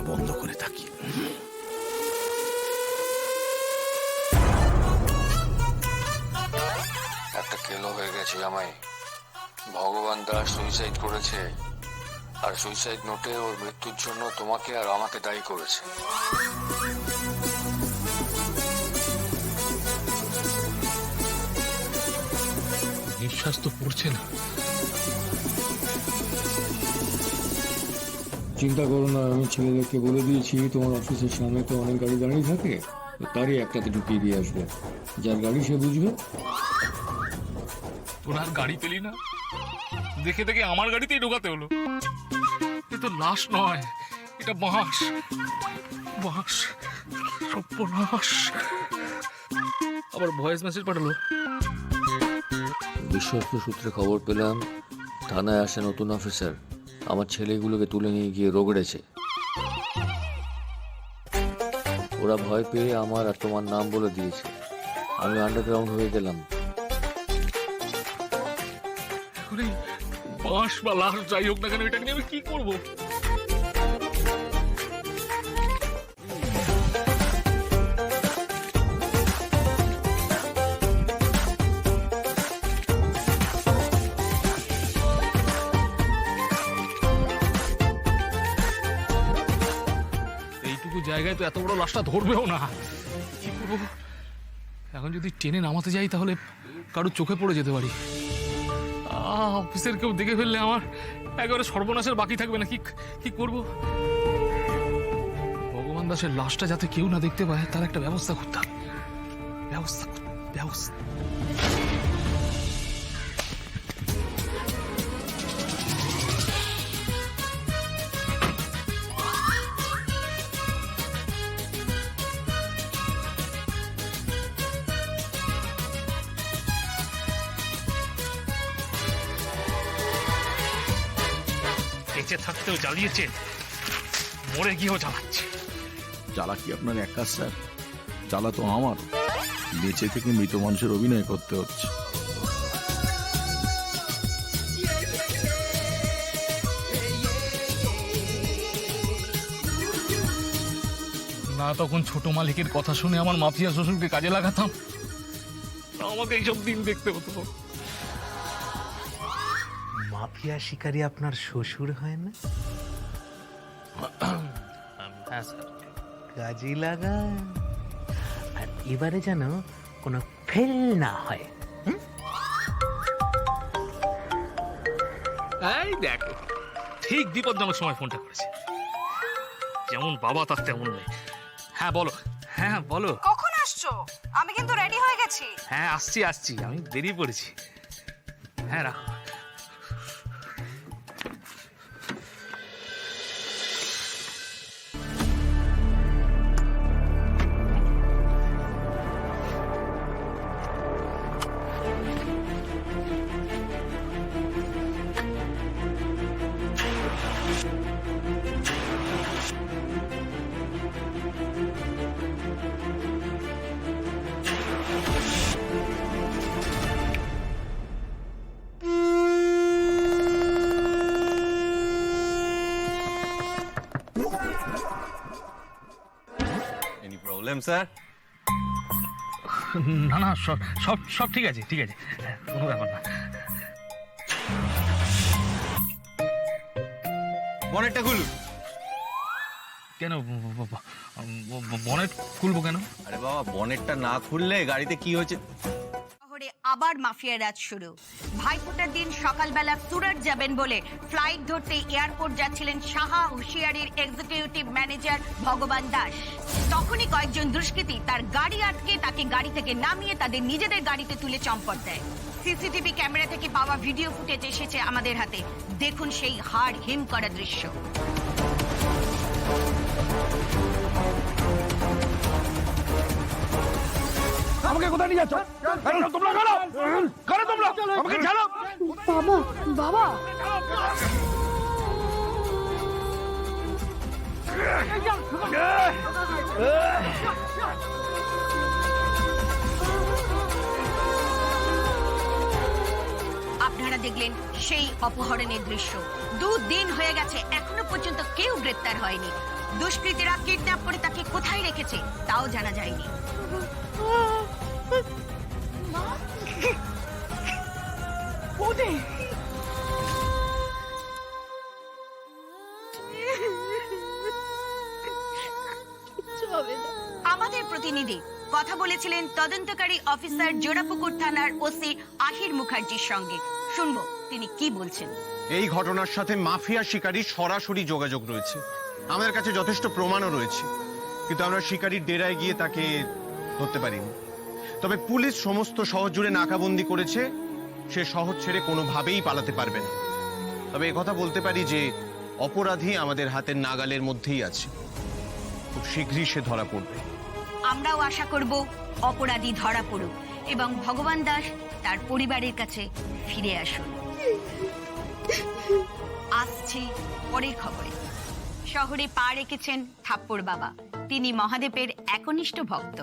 বন্ধ করে থাকি। একটা কেলো হয়ে গেছে জামাই। ভগবান দাস সুইসাইড করেছে, আর সুইসাইড নোটে ওর মৃত্যুর জন্য তোমাকে আর আমাকে দায়ী করেছে। নিঃশ্বাস তো পড়ছে না। চিন্তা করো না, আমি ছেলেদেরকে বলে দিয়েছি তোমার অফিসের সামনে তো অনেক গাড়ি দাঁড়িয়ে থাকে, তো তারই একটাতে ঢুকিয়ে দিয়ে আসবে। যার গাড়ি সে বুঝবে। তোর আর গাড়ি পেলি না, দেখে দেখে আমার গাড়িতেই ঢোকাতে হলো। এ তো লাশ নয়, এটা বাঁশ। বাঁশ, সর্বনাশ। আবার ভয়েস মেসেজ পাঠালো। বিশ্বস্ত সূত্রে খবর পেলাম থানায় আসে নতুন অফিসার, আমার ছেলেগুলোকে তুলে নিয়ে গিয়ে রোগড়েছে। ওরা ভয় পেয়ে আমার আর তোমার নাম বলে দিয়েছে। আমি আন্ডারগ্রাউন্ড হয়ে গেলাম। এখন এই বাঁশ বা লাশ যাই হোক না কেন, এটা নিয়ে আমি কি করবো? এইটুকু জায়গায় তো এত বড় লাশটা ধরবেও না। কি করবো এখন? যদি টেনে নামাতে যাই তাহলে কারোর চোখে পড়ে যেতে পারি। অফিসের কেউ দেখে ফেললে আমার একেবারে সর্বনাশের বাকি থাকবে না। কি করব? ভগবান দাসের লাশটা যাতে কেউ না দেখতে পায় তার একটা ব্যবস্থা করতে হবে। ব্যবস্থা। বেঁচে থাকতেও জ্বালিয়েছে, মরে গিয়েও জ্বালাচ্ছে। জ্বালা কি আপনার একা স্যার? জ্বালা তো আমার। বেঁচে থেকে মৃত মানুষের অভিনয় করতে হচ্ছে। না তখন ছোট মালিকের কথা শুনে আমার মাফিয়া শ্বশুরকে কাজে লাগাতাম, আমাকে এইসব দিন দেখতে হতো। মাফিয়া শিকারী আপনার শ্বশুর হয় না? হ্যাঁ স্যার। কাজে লাগা, আর এবারে যেন কোনো ফেল না হয়। এই দেখো, ঠিক বিপজ্জনক সময় ফোনটা করেছে। যেমন বাবা তার তেমন নেই। হ্যাঁ বলো। হ্যাঁ বলো। কখন আসছো? আমি কিন্তু রেডি হয়ে গেছি। হ্যাঁ আসছি, আমি বেরিয়ে পড়েছি। হ্যাঁ রাখো। Any problem, sir? না সব ঠিক আছে, কোনো ব্যাপার না। বনেটটা খুলুন। কেন বনেট খুলবো কেন? আরে বাবা, বনেটটা না খুললে গাড়িতে কি হয়েছে? শহরে আবার মাফিয়া রাজ শুরু। ভাইফোঁটার দিন সকালবেলা সুরাট যাবেন বলে ফ্লাইট ধরতে এয়ারপোর্ট যাচ্ছিলেন সাহা হুঁশিয়ারির এক্সিকিউটিভ ম্যানেজার ভগবান দাস। তখনই কয়েকজন দুষ্কৃতী তার গাড়ি আটকে তাকে গাড়ি থেকে নামিয়ে তাদের নিজেদের গাড়িতে তুলে চম্পট দেয়। সিসিটিভি ক্যামেরা থেকে পাওয়া ভিডিও ফুটেজ এসেছে আমাদের হাতে। দেখুন সেই হাড় হিম করা দৃশ্য। আমাকে কোথায় নিয়ে যাচ্ছ? তোমরা তোমরা আমাকে ছাড়ো। বাবা আপনারা দেখলেন সেই অপহরণের দৃশ্য। 2 দিন হয়ে গেছে, এখনো পর্যন্ত কেউ গ্রেপ্তার হয়নি। দুষ্কৃতীরা কিডন্যাপ করে তাকে কোথায় রেখেছে তাও জানা যায়নি। আমাদের প্রতিনিধি কথা বলেছিলেন তদন্তকারী অফিসার জোড়াপুকুর থানার ওসি আহির মুখার্জির সঙ্গে। শুনবো তিনি কি বলছেন। এই ঘটনার সাথে মাফিয়া শিকারীর সরাসরি যোগাযোগ রয়েছে। আমাদের কাছে যথেষ্ট প্রমাণও রয়েছে, কিন্তু আমরা শিকারীর ডেরায় গিয়ে তাকে ধরতে পারিনি। তবে পুলিশ সমস্ত শহর জুড়ে নাকাবন্দি করেছে, সে শহর ছেড়ে কোনোভাবেই পালাতে পারবে না। তবে একথা বলতে পারি যে অপরাধী আমাদের হাতের নাগালের মধ্যেই আছে, খুব শীঘ্রই সে ধরা পড়বে। আমরাও আশা করব অপরাধী ধরা পড়ুক এবং ভগবান দাস তার পরিবারের কাছে ফিরে আসুন। আসছি পরের খবরে। শহরে পা রেখেছেন থাপ্পড় বাবা। তিনি মহাদেবের একনিষ্ঠ ভক্ত।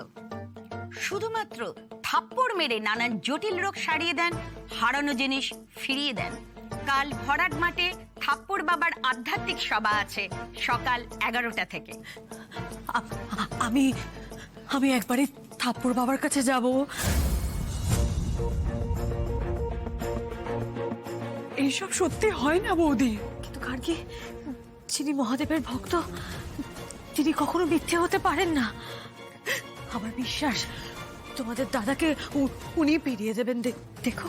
শুধুমাত্র থাপ্পড় মেরে নানান জটিল রোগ সারিয়ে দেন, হারানো জিনিস ফিরিয়ে দেন। কাল ভরাট মাঠে থাপ্পড় বাবার আধ্যাত্মিক সভা আছে সকাল 11টা থেকে। আমি একবারে থাপ্পড় বাবার কাছে যাব। এইসব সত্যি হয় না বৌদি। কিন্তু কার্কি, যিনি মহাদেবের ভক্ত তিনি কখনো মিথ্যে হতে পারেন না। আমার বিশ্বাস তোমাদের দাদাকে উনি ফিরিয়ে দেবেন। দেখো।